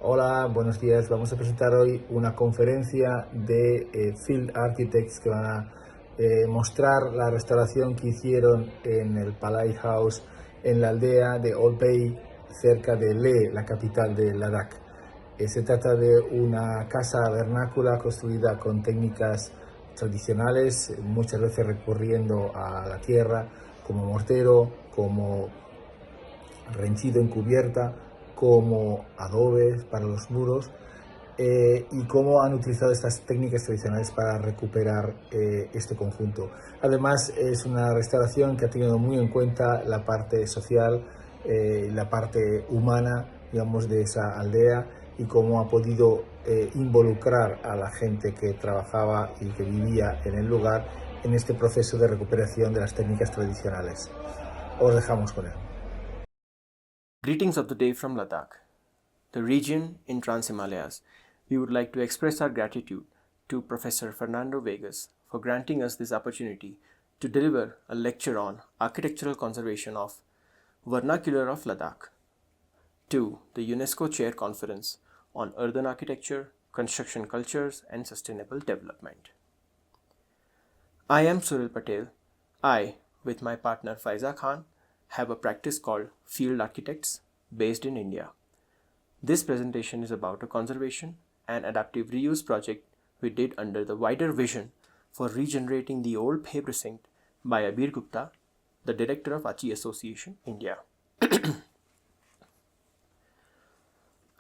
Hola, buenos días. Vamos a presentar hoy una conferencia de Field Architects que van a mostrar la restauración que hicieron en el Palay House en la aldea de Old Phey, cerca de Leh, la capital de Ladakh. Se trata de una casa vernácula construida con técnicas tradicionales, muchas veces recurriendo a la tierra, como mortero, como renchido en cubierta, como adobes para los muros, y cómo han utilizado estas técnicas tradicionales para recuperar este conjunto. Además, es una restauración que ha tenido muy en cuenta la parte social, la parte humana, digamos, de esa aldea, y cómo ha podido involucrar a la gente que trabajaba y que vivía en el lugar en este proceso de recuperación de las técnicas tradicionales. Os dejamos con él. Greetings of the day from Ladakh, the region in Trans-Himalayas. We would like to express our gratitude to Professor Fernando Vegas for granting us this opportunity to deliver a lecture on architectural conservation of vernacular of Ladakh to the UNESCO Chair Conference on Earthen Architecture, Construction Cultures and Sustainable Development. I am Suril Patel. I, with my partner Faiza Kahm, have a practice called Field Architects based in India. This presentation is about a conservation and adaptive reuse project we did under the wider vision for regenerating the Old Phey precinct by Abeer Gupta, the director of Achi Association India.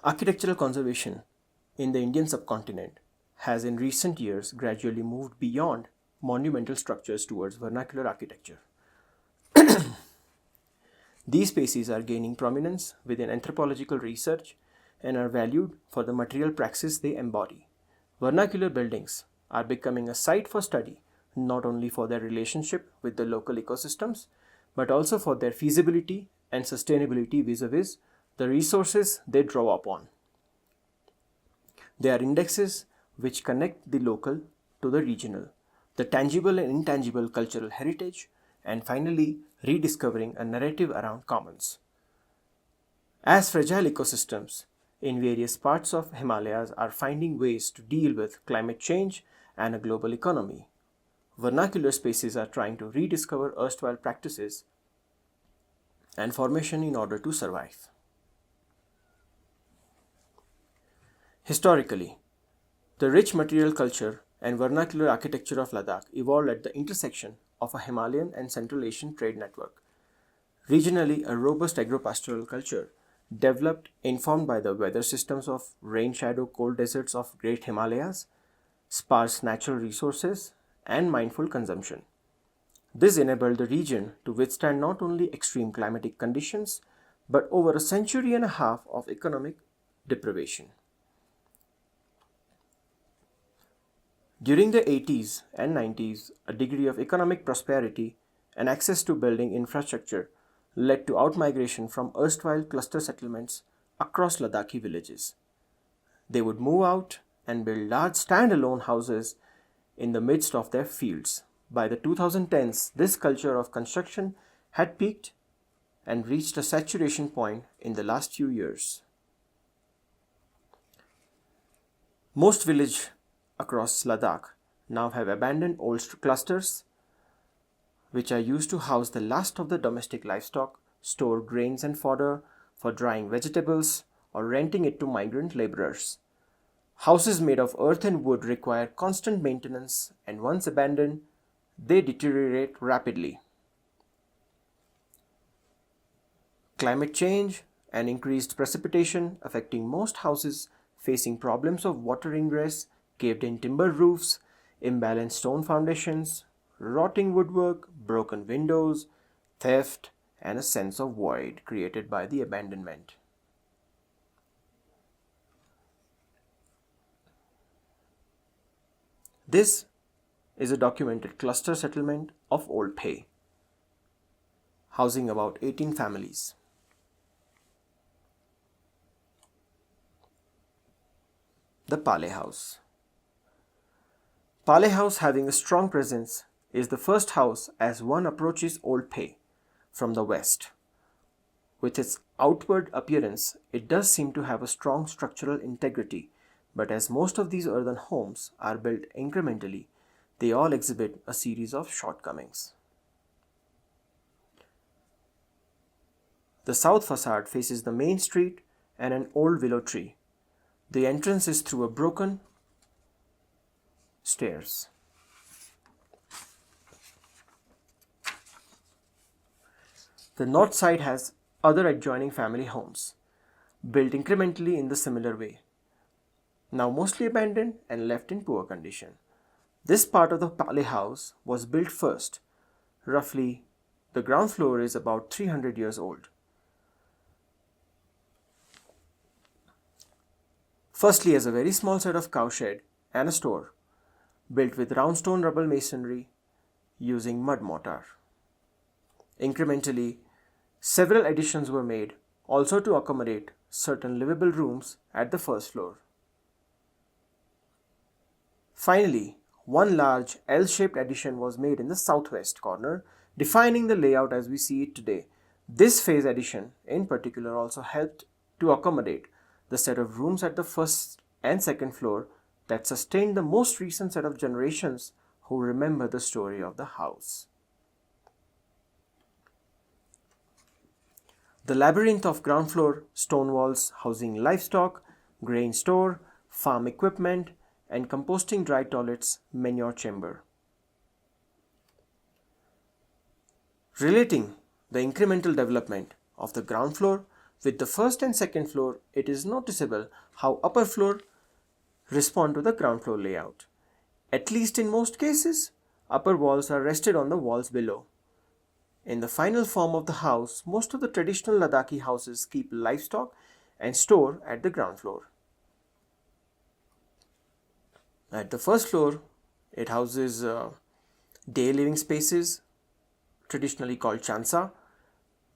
Architectural conservation in the Indian subcontinent has in recent years gradually moved beyond monumental structures towards vernacular architecture. These spaces are gaining prominence within anthropological research and are valued for the material praxis they embody. Vernacular buildings are becoming a site for study not only for their relationship with the local ecosystems, but also for their feasibility and sustainability vis-a-vis the resources they draw upon. They are indexes which connect the local to the regional, the tangible and intangible cultural heritage, and finally rediscovering a narrative around commons. As fragile ecosystems in various parts of Himalayas are finding ways to deal with climate change and a global economy, vernacular spaces are trying to rediscover erstwhile practices and formation in order to survive. Historically, the rich material culture and vernacular architecture of Ladakh evolved at the intersection of a Himalayan and Central Asian trade network. Regionally, a robust agropastoral culture developed informed by the weather systems of rain-shadow cold deserts of Great Himalayas, sparse natural resources, and mindful consumption. This enabled the region to withstand not only extreme climatic conditions, but over a century and a half of economic deprivation. During the 80s and 90s, a degree of economic prosperity and access to building infrastructure led to outmigration from erstwhile cluster settlements across Ladakhi villages. They would move out and build large standalone houses in the midst of their fields. By the 2010s, this culture of construction had peaked and reached a saturation point in the last few years. Most villages across Ladakh now have abandoned old clusters which are used to house the last of the domestic livestock, store grains and fodder for drying vegetables, or renting it to migrant laborers. Houses made of earth and wood require constant maintenance, and once abandoned, they deteriorate rapidly. Climate change and increased precipitation affecting most houses facing problems of water ingress, caved-in timber roofs, imbalanced stone foundations, rotting woodwork, broken windows, theft, and a sense of void created by the abandonment. This is a documented cluster settlement of Old Phey, housing about 18 families. The Palay House. Palay House, having a strong presence, is the first house as one approaches Old Phey from the west, With its outward appearance, it does seem to have a strong structural integrity, but as most of these earthen homes are built incrementally, they all exhibit a series of shortcomings. The south facade faces the main street and an old willow tree. The entrance is through a broken stairs. The north side has other adjoining family homes, built incrementally in the similar way, now mostly abandoned and left in poor condition. This part of the Palay House was built first. Roughly, the ground floor is about 300 years old. Firstly, as a very small set of cowshed and a store, built with round stone rubble masonry using mud mortar. Incrementally, several additions were made also to accommodate certain livable rooms at the first floor. Finally, one large L-shaped addition was made in the southwest corner, defining the layout as we see it today. This phase addition in particular also helped to accommodate the set of rooms at the first and second floor that sustained the most recent set of generations who remember the story of the house. The labyrinth of ground floor stone walls housing livestock, grain store, farm equipment, and composting dry toilets, manure chamber. Relating the incremental development of the ground floor with the first and second floor, it is noticeable how upper floor respond to the ground floor layout. At least in most cases, upper walls are rested on the walls below. In the final form of the house, most of the traditional Ladakhi houses keep livestock and store at the ground floor. At the first floor, it houses day living spaces, traditionally called chansa,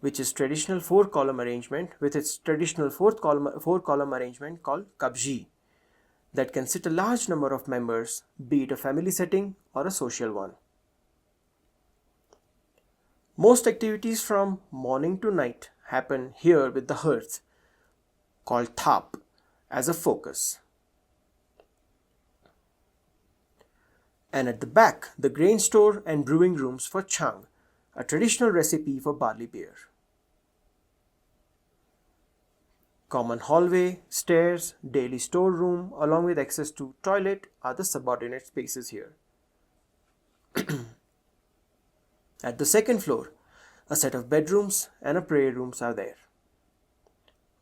which is traditional four-column arrangement with its traditional four-column arrangement called kabji, that can sit a large number of members, be it a family setting or a social one. Most activities from morning to night happen here with the hearth, called thap, as a focus. And at the back, the grain store and brewing rooms for chang, a traditional recipe for barley beer. Common hallway, stairs, daily storeroom, along with access to toilet are the subordinate spaces here. At the second floor, a set of bedrooms and a prayer rooms are there.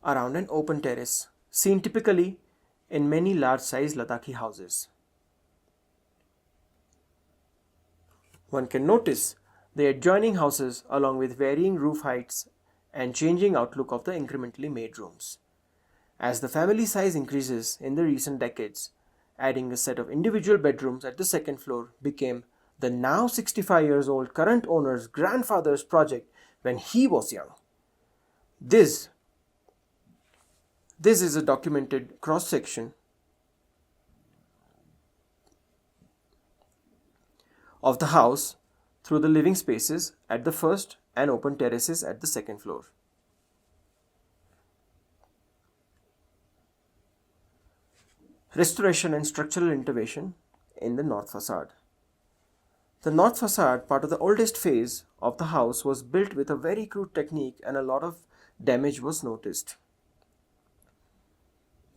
Around an open terrace, seen typically in many large-sized Ladakhi houses. One can notice the adjoining houses along with varying roof heights and changing outlook of the incrementally made rooms. As the family size increases in the recent decades, adding a set of individual bedrooms at the second floor became the now 65 years old current owner's grandfather's project when he was young. This is a documented cross-section of the house through the living spaces at the first and open terraces at the second floor. Restoration and structural intervention in the north facade. The north facade, part of the oldest phase of the house, was built with a very crude technique and a lot of damage was noticed.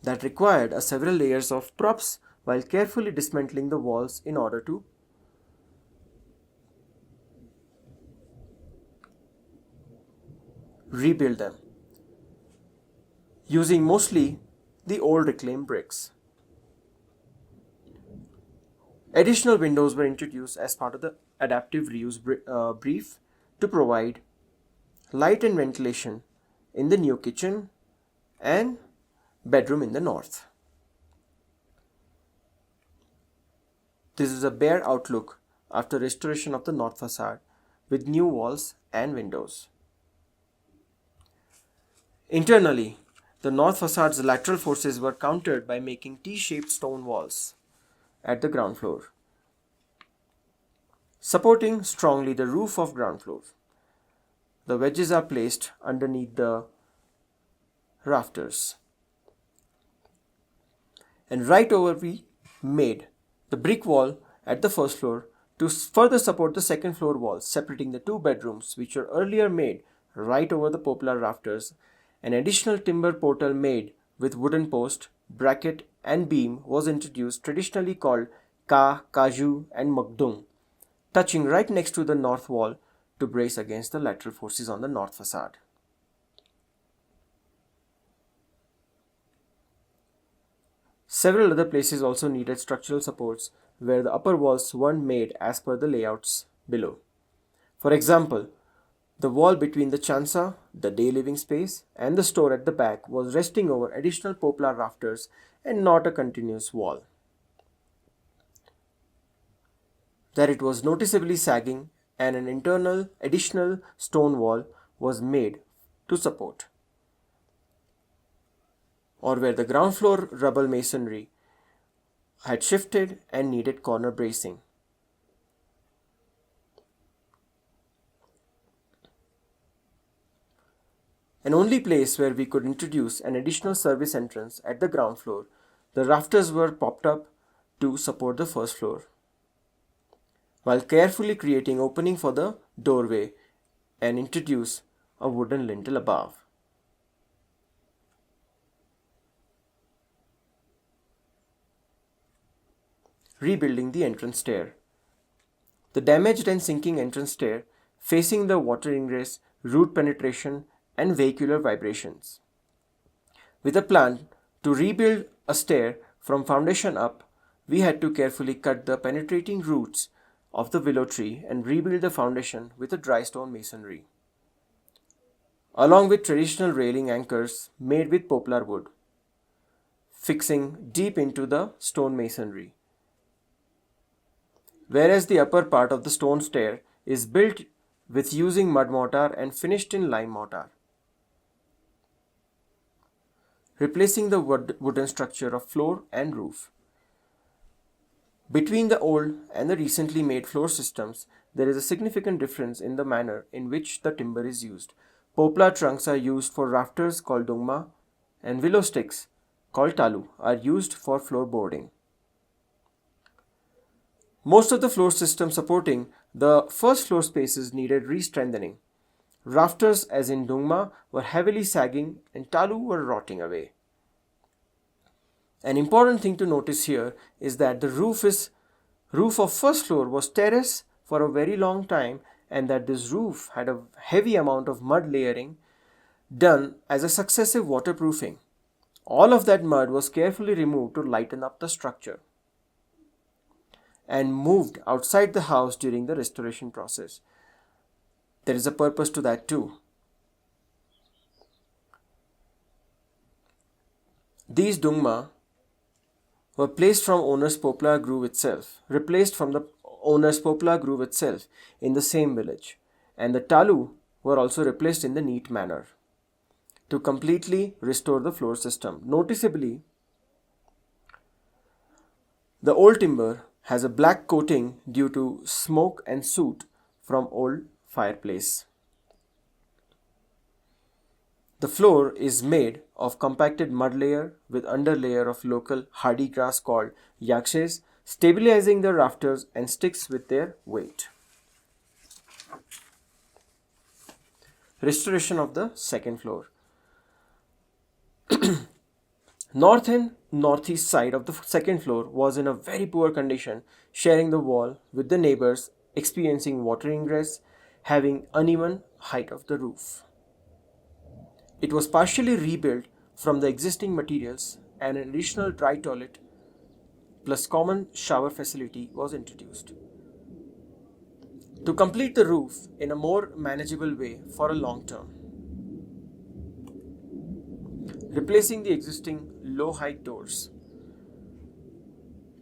That required several layers of props while carefully dismantling the walls in order to rebuild them, using mostly the old reclaimed bricks. Additional windows were introduced as part of the adaptive reuse brief to provide light and ventilation in the new kitchen and bedroom in the north. This is a bare outlook after restoration of the north facade with new walls and windows. Internally, the north facade's lateral forces were countered by making T-shaped stone walls at the ground floor, supporting strongly the roof of ground floor. the wedges are placed underneath the rafters. And right over we made the brick wall at the first floor to further support the second floor walls, separating the two bedrooms which were earlier made right over the poplar rafters. An additional timber portal made with wooden post, bracket and beam was introduced, traditionally called ka, kaju and magdung, touching right next to the north wall to brace against the lateral forces on the north facade. Several other places also needed structural supports where the upper walls weren't made as per the layouts below. For example, the wall between the chansa, the day living space, and the store at the back was resting over additional poplar rafters and not a continuous wall. That it was noticeably sagging and an internal additional stone wall was made to support. Or where the ground floor rubble masonry had shifted and needed corner bracing. An only place where we could introduce an additional service entrance at the ground floor, the rafters were popped up to support the first floor, while carefully creating opening for the doorway and introduce a wooden lintel above. Rebuilding the entrance stair. The damaged and sinking entrance stair facing the water ingress, root penetration and vehicular vibrations. With a plan to rebuild a stair from foundation up, we had to carefully cut the penetrating roots of the willow tree and rebuild the foundation with a dry stone masonry, along with traditional railing anchors made with poplar wood, fixing deep into the stone masonry. Whereas the upper part of the stone stair is built with using mud mortar and finished in lime mortar, replacing the wooden structure of floor and roof. Between the old and the recently made floor systems, there is a significant difference in the manner in which the timber is used. Poplar trunks are used for rafters called dungma, and willow sticks called talu are used for floorboarding. Most of the floor system supporting the first floor spaces needed re-strengthening. Rafters, as in dungma, were heavily sagging and talu were rotting away. An important thing to notice here is that the roof of first floor was terrace for a very long time, and that this roof had a heavy amount of mud layering done as a successive waterproofing. All of that mud was carefully removed to lighten up the structure and moved outside the house during the restoration process. There is a purpose to that too. These dungma were replaced from the owner's poplar grove itself in the same village, and the talu were also replaced in the neat manner to completely restore the floor system. Noticeably, the old timber has a black coating due to smoke and soot from old fireplace. The floor is made of compacted mud layer with underlayer of local hardy grass called yakshes, stabilizing the rafters and sticks with their weight. Restoration of the second floor. North and northeast side of the second floor was in a very poor condition, sharing the wall with the neighbors, experiencing water ingress, having uneven height of the roof. It was partially rebuilt from the existing materials, and an additional dry toilet plus common shower facility was introduced to complete the roof in a more manageable way for a long term. Replacing the existing low height doors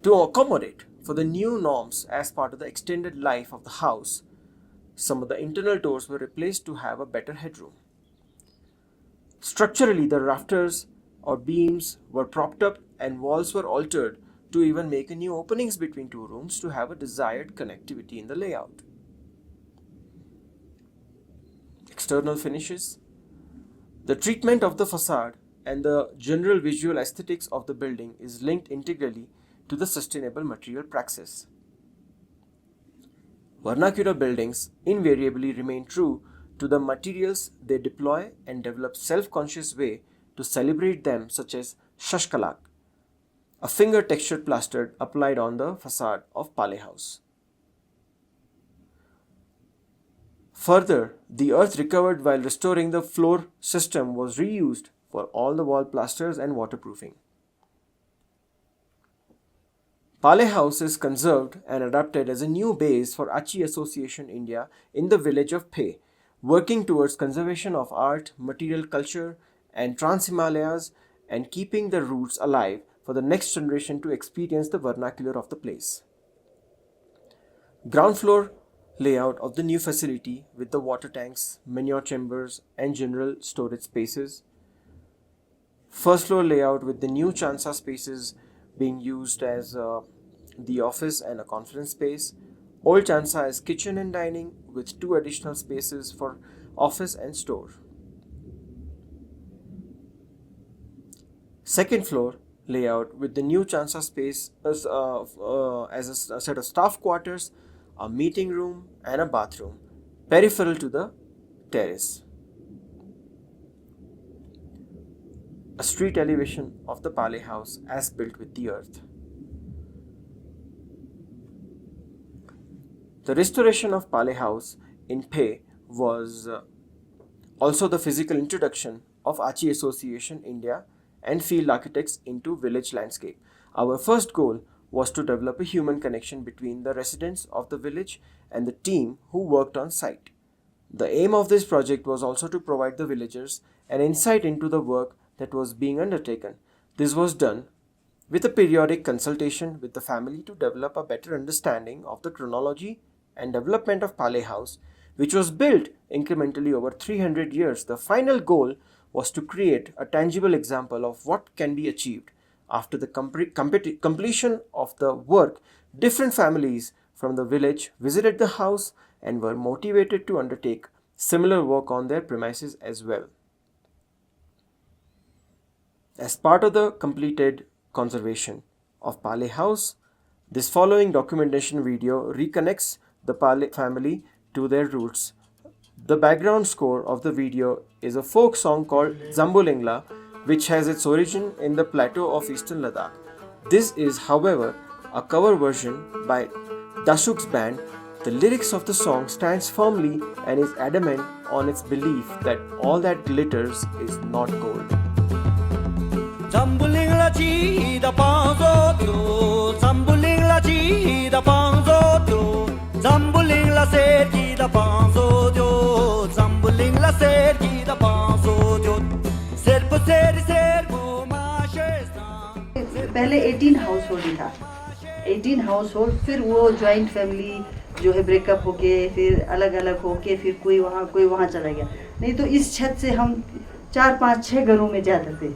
to accommodate for the new norms as part of the extended life of the house. Some of the internal doors were replaced to have a better headroom. Structurally, the rafters or beams were propped up and walls were altered to even make new openings between two rooms to have a desired connectivity in the layout. external finishes. The treatment of the facade and the general visual aesthetics of the building is linked integrally to the sustainable material praxis. Vernacular buildings invariably remain true to the materials they deploy and develop self-conscious way to celebrate them, such as shashkalak, a finger textured plaster applied on the facade of Palay House. Further, the earth recovered while restoring the floor system was reused for all the wall plasters and waterproofing. Palay House is conserved and adapted as a new base for Achi Association India in the village of Phey, working towards conservation of art, material culture, and Trans-Himalayas, and keeping the roots alive for the next generation to experience the vernacular of the place. Ground floor layout of the new facility with the water tanks, manure chambers, and general storage spaces. First floor layout with the new chansa spaces being used as the office and a conference space. Old chansa as kitchen and dining with 2 additional spaces for office and store. Second floor layout with the new chansa space as a set of staff quarters, a meeting room and a bathroom peripheral to the terrace. A street elevation of the Palay House as built with the earth. The restoration of Palay House in Phey was also the physical introduction of Achi Association India and field architects into village landscape. Our first goal was to develop a human connection between the residents of the village and the team who worked on site. The aim of this project was also to provide the villagers an insight into the work that was being undertaken. This was done with a periodic consultation with the family to develop a better understanding of the chronology and development of Palay House, which was built incrementally over 300 years. The final goal was to create a tangible example of what can be achieved. After the completion of the work, different families from the village visited the house and were motivated to undertake similar work on their premises as well. As part of the completed conservation of Palay House, this following documentation video reconnects the Palay family to their roots. The background score of the video is a folk song called Zambulingla, which has its origin in the plateau of eastern Ladakh. This is, however, a cover version by Dashuk's band. The lyrics of the song stands firmly and is adamant on its belief that all that glitters is not gold. Zambulingla chi da panzo tyo, Zambulingla chi da panzo tyo, Zambulingla se chi da panzo tyo, Zambulingla se chi da panzo tyo. पहले 18 house hold था, 18 house hold, फिर वो joint family जो है breakup होके फिर अलग अलग होके फिर कोई वहाँ चला गया। नहीं तो इस छत से हम 4, 5, 6 घरों में जाते थे।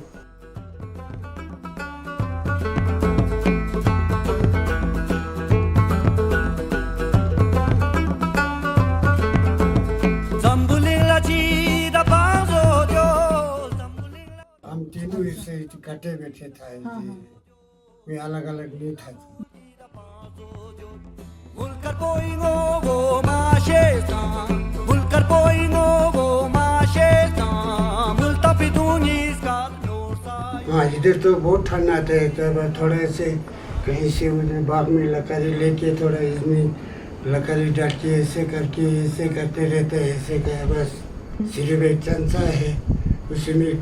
हम तीनों इससे इकट्ठे बैठे थे, कोई अलग अलग नहीं था। हाँ, इधर तो बहुत ठंडा था, तो थोड़े से कहीं से उधर बाग में लकड़ी लेके थोड़ा इसमें लकड़ी डाल के ऐसे करते रहते हैं, ऐसे क्या बस। सिर्फ एक चंचा है, उसमें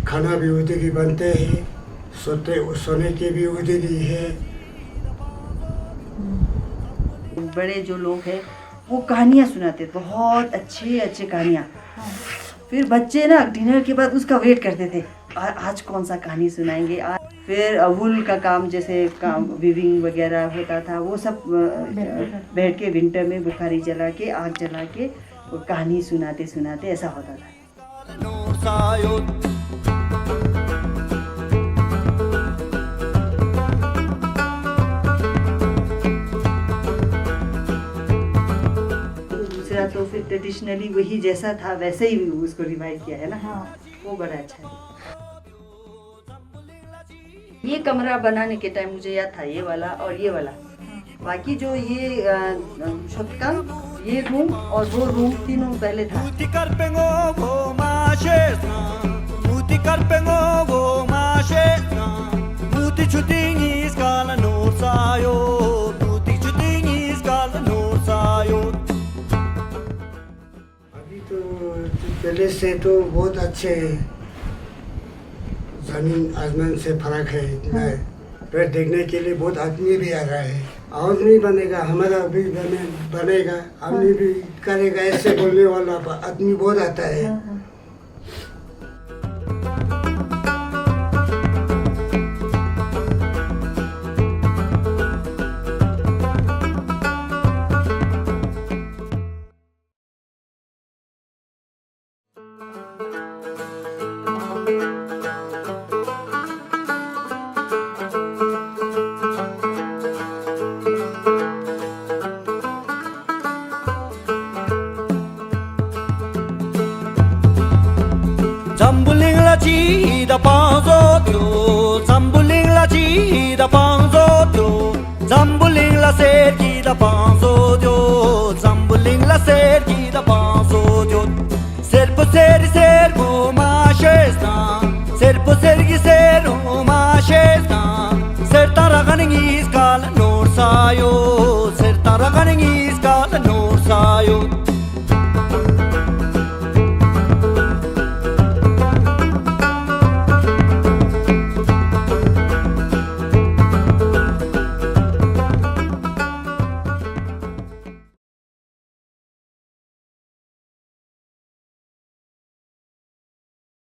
खाना भी उधर ही बनते हैं, सोने के भी उधर ही है। बड़े जो लोग हैं वो कहानियाँ सुनाते, बहुत अच्छी कहानियाँ। फिर बच्चे ना डिनर के बाद उसका वेट करते थे, आज कौन सा कहानी सुनाएंगे। फिर वूल का काम, जैसे काम वीविंग वगैरह होता था, वो सब बैठ के विंटर में बुखारी जला के, आग जला के कहानी सुनाते ऐसा होता था। दूसरा तो फिर ट्रेडिशनली वही जैसा था वैसे ही उसको रिवाइव किया है ना। हाँ। वो बड़ा अच्छा है। ये कमरा बनाने के टाइम मुझे याद था ये वाला और ये वाला, बाकी जो ये छत का ये रूम और वो रूम तीनों पहले था। अभी तो पहले से तो बहुत अच्छे, जमीन आसमान से फर्क है इतना है। फिर देखने के लिए बहुत आदमी भी आ रहा है। और नहीं बनेगा, हमारा भी बनेगा, आदमी भी करेगा, ऐसे बोलने वाला आदमी बहुत आता है। Zambuling la chi da panzo tyo, zambuling la chi da panzo tyo, zambuling la ser chi da panzo tyo, zambuling la ser chi da panzo tyo, ser pa ser